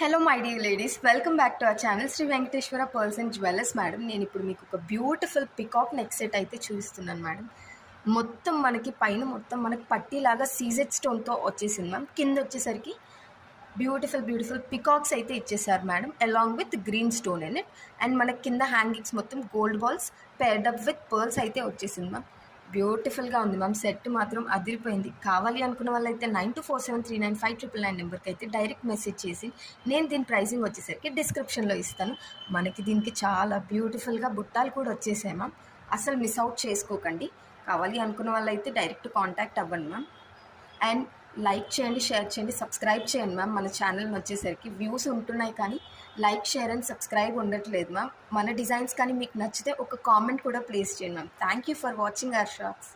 Hello my dear ladies, welcome back to our channel Sri Venkateswara pearls and jewellers. Madam, నేను ఇప్పుడు మీకు ఒక beautiful peacock neck set అయితే చూపిస్తున్నాను మేడం. మొత్తం మనకి పైన మొత్తం మనకి పట్టీలాగా సీజెడ్ స్టోన్తో వచ్చేసింది మ్యామ్. కింద వచ్చేసరికి బ్యూటిఫుల్ పికాక్స్ అయితే ఇచ్చేసారు madam, along with green stone in it. And మనకి కింద హ్యాంగింగ్స్ మొత్తం gold balls paired up with pearls అయితే వచ్చేసింది మ్యామ్. బ్యూటిఫుల్గా ఉంది మ్యామ్. సెట్ మాత్రం అదిరిపోయింది. కావాలి అనుకున్న వాళ్ళైతే 9247395999 నెంబర్కి అయితే డైరెక్ట్ మెసేజ్ చేసి నేను దీని ప్రైసింగ్ వచ్చేసరికి డిస్క్రిప్షన్లో ఇస్తాను. మనకి దీనికి చాలా బ్యూటిఫుల్గా బుట్టాలు కూడా వచ్చేసాయి మ్యామ్. అసలు మిస్ అవుట్ చేసుకోకండి. కావాలి అనుకున్న వాళ్ళైతే డైరెక్ట్ కాంటాక్ట్ అవ్వండి మ్యామ్. అండ్ లైక్ చేయండి, షేర్ చేయండి, సబ్స్క్రైబ్ చేయండి మ్యామ్. మన ఛానల్ని వచ్చేసరికి వ్యూస్ ఉంటున్నాయి కానీ లైక్, షేర్ అండ్ సబ్స్క్రైబ్ ఉండట్లేదు మ్యామ్. మన డిజైన్స్ కానీ మీకు నచ్చితే ఒక కామెంట్ కూడా ప్లేస్ చేయండి ma'am. Thank you for watching our shops.